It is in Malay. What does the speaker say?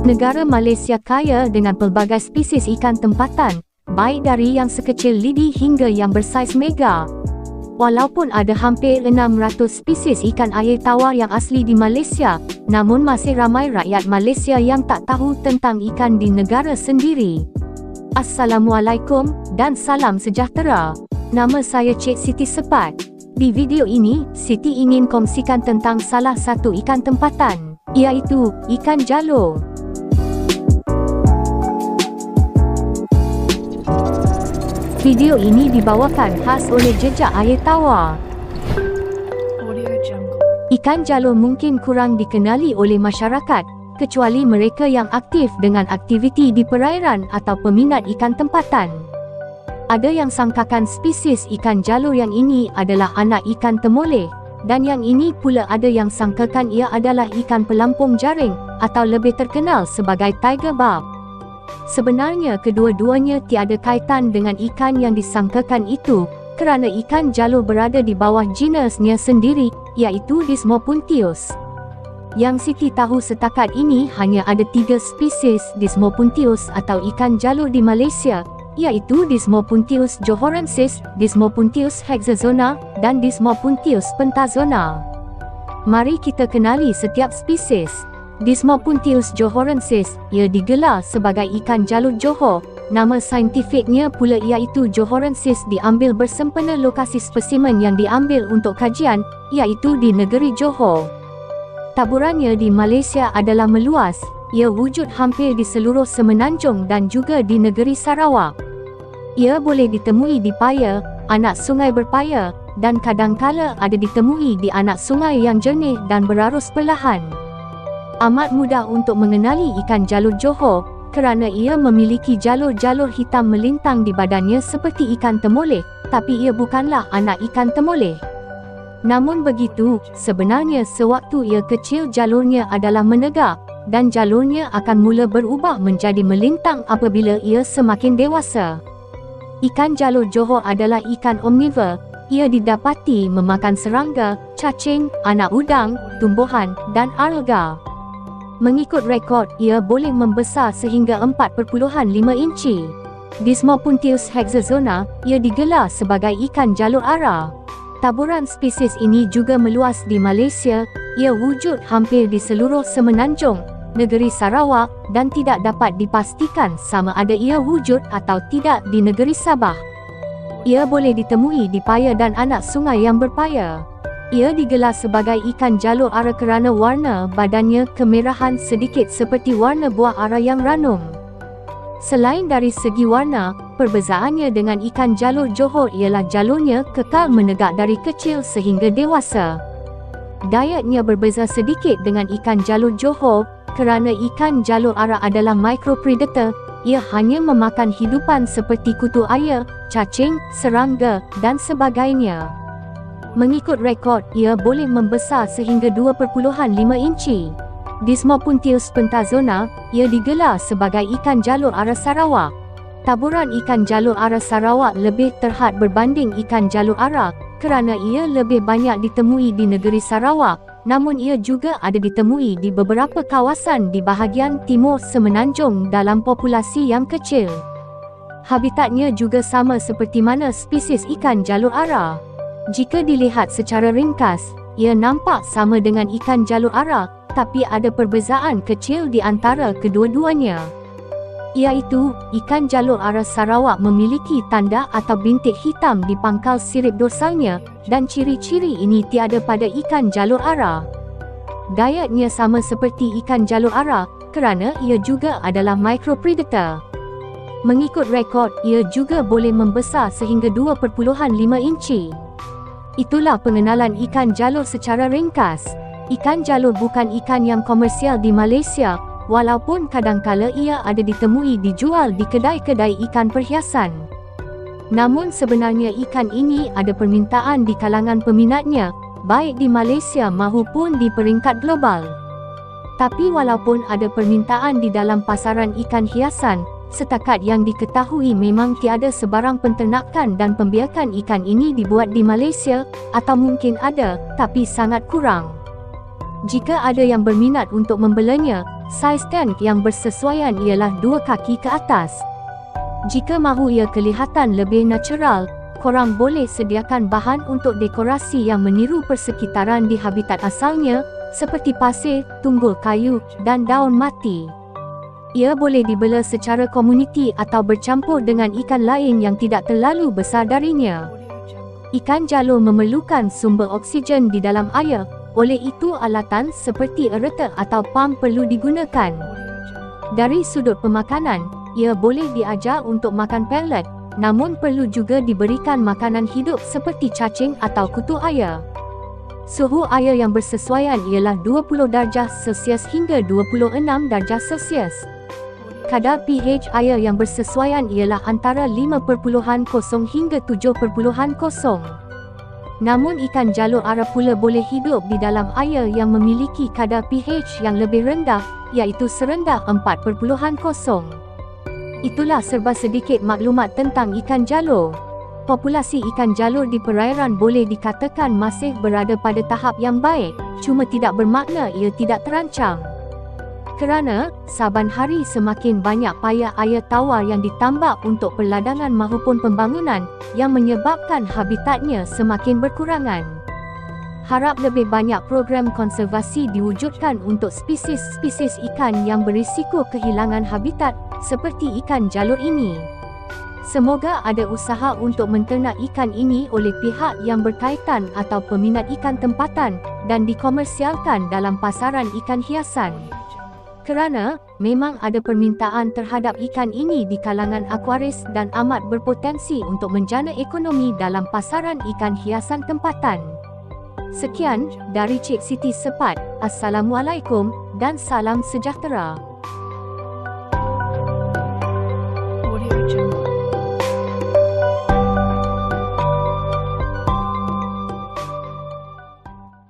Negara Malaysia kaya dengan pelbagai spesies ikan tempatan, baik dari yang sekecil lidi hingga yang bersaiz mega. Walaupun ada hampir 600 spesies ikan air tawar yang asli di Malaysia, namun masih ramai rakyat Malaysia yang tak tahu tentang ikan di negara sendiri. Assalamualaikum dan salam sejahtera. Nama saya Cik Siti Sepat. Di video ini, Siti ingin kongsikan tentang salah satu ikan tempatan, iaitu ikan jalur. Video ini dibawakan khas oleh Jejak Air Tawar. Ikan jalur mungkin kurang dikenali oleh masyarakat, kecuali mereka yang aktif dengan aktiviti di perairan atau peminat ikan tempatan. Ada yang sangkakan spesies ikan jalur yang ini adalah anak ikan temoleh, dan yang ini pula ada yang sangkakan ia adalah ikan pelampung jaring atau lebih terkenal sebagai tiger barb. Sebenarnya kedua-duanya tiada kaitan dengan ikan yang disangkakan itu, kerana ikan jalur berada di bawah genusnya sendiri, iaitu Dismopuntius. Yang Siti tahu setakat ini hanya ada 3 spesies Dismopuntius atau ikan jalur di Malaysia, iaitu Dismopuntius johorensis, Dismopuntius hexazona, dan Dismopuntius pentazona. Mari kita kenali setiap spesies. Dismopuntius johorensis, ia digelar sebagai ikan jalur Johor. Nama saintifiknya pula iaitu Johorensis, diambil bersempena lokasi spesimen yang diambil untuk kajian, iaitu di negeri Johor. Taburannya di Malaysia adalah meluas, ia wujud hampir di seluruh semenanjung dan juga di negeri Sarawak. Ia boleh ditemui di paya, anak sungai berpaya, dan kadangkala ada ditemui di anak sungai yang jernih dan berarus perlahan. Amat mudah untuk mengenali ikan jalur Johor, kerana ia memiliki jalur-jalur hitam melintang di badannya seperti ikan temoleh, tapi ia bukanlah anak ikan temoleh. Namun begitu, sebenarnya sewaktu ia kecil jalurnya adalah menegak, dan jalurnya akan mula berubah menjadi melintang apabila ia semakin dewasa. Ikan jalur Johor adalah ikan omnivor. Ia didapati memakan serangga, cacing, anak udang, tumbuhan, dan alga. Mengikut rekod, ia boleh membesar sehingga 4.5 inci. Dismopuntius hexazona, ia digelar sebagai ikan jalur ara. Taburan spesies ini juga meluas di Malaysia. Ia wujud hampir di seluruh semenanjung negeri Sarawak dan tidak dapat dipastikan sama ada ia wujud atau tidak di negeri Sabah. Ia boleh ditemui di paya dan anak sungai yang berpaya. Ia digelar sebagai ikan jalur ara kerana warna badannya kemerahan sedikit seperti warna buah ara yang ranum. Selain dari segi warna, perbezaannya dengan ikan jalur Johor ialah jalurnya kekal menegak dari kecil sehingga dewasa. Dietnya berbeza sedikit dengan ikan jalur Johor, kerana ikan jalur ara adalah micropredator. Ia hanya memakan hidupan seperti kutu air, cacing, serangga, dan sebagainya. Mengikut rekod, ia boleh membesar sehingga 2.5 inci. Dismopuntius pentazona, ia digelar sebagai ikan jalur ara Sarawak. Taburan ikan jalur ara Sarawak lebih terhad berbanding ikan jalur ara, kerana ia lebih banyak ditemui di negeri Sarawak, namun ia juga ada ditemui di beberapa kawasan di bahagian timur semenanjung dalam populasi yang kecil. Habitatnya juga sama seperti mana spesies ikan jalur ara. Jika dilihat secara ringkas, ia nampak sama dengan ikan jalur ara, tapi ada perbezaan kecil di antara kedua-duanya. Iaitu, ikan jalur ara Sarawak memiliki tanda atau bintik hitam di pangkal sirip dorsalnya, dan ciri-ciri ini tiada pada ikan jalur ara. Dietnya sama seperti ikan jalur ara, kerana ia juga adalah micropredator. Mengikut rekod, ia juga boleh membesar sehingga 2.5 inci. Itulah pengenalan ikan jalur secara ringkas. Ikan jalur bukan ikan yang komersial di Malaysia, walaupun kadangkala ia ada ditemui dijual di kedai-kedai ikan perhiasan. Namun sebenarnya ikan ini ada permintaan di kalangan peminatnya, baik di Malaysia maupun di peringkat global. Tapi walaupun ada permintaan di dalam pasaran ikan hiasan, setakat yang diketahui memang tiada sebarang penternakan dan pembiakan ikan ini dibuat di Malaysia, atau mungkin ada, tapi sangat kurang. Jika ada yang berminat untuk membelanya, saiz tank yang bersesuaian ialah 2 kaki ke atas. Jika mahu ia kelihatan lebih natural, korang boleh sediakan bahan untuk dekorasi yang meniru persekitaran di habitat asalnya, seperti pasir, tunggul kayu, dan daun mati. Ia boleh dibela secara komuniti atau bercampur dengan ikan lain yang tidak terlalu besar darinya. Ikan jalur memerlukan sumber oksigen di dalam air, oleh itu alatan seperti ereta atau pam perlu digunakan. Dari sudut pemakanan, ia boleh diajar untuk makan pellet, namun perlu juga diberikan makanan hidup seperti cacing atau kutu air. Suhu air yang bersesuaian ialah 20 darjah Celsius hingga 26 darjah Celsius. Kadar pH air yang bersesuaian ialah antara 5.0 hingga 7.0. Namun ikan jalur Arab pula boleh hidup di dalam air yang memiliki kadar pH yang lebih rendah, iaitu serendah 4.0. Itulah serba sedikit maklumat tentang ikan jalur. Populasi ikan jalur di perairan boleh dikatakan masih berada pada tahap yang baik, cuma tidak bermakna ia tidak terancam. Kerana, saban hari semakin banyak payah air tawar yang ditambak untuk perladangan maupun pembangunan, yang menyebabkan habitatnya semakin berkurangan. Harap lebih banyak program konservasi diwujudkan untuk spesies-spesies ikan yang berisiko kehilangan habitat, seperti ikan jalur ini. Semoga ada usaha untuk menternak ikan ini oleh pihak yang berkaitan atau peminat ikan tempatan, dan dikomersialkan dalam pasaran ikan hiasan. Kerana, memang ada permintaan terhadap ikan ini di kalangan akuaris dan amat berpotensi untuk menjana ekonomi dalam pasaran ikan hiasan tempatan. Sekian, dari Cik Siti Sepat. Assalamualaikum, dan salam sejahtera. Audio Jungle.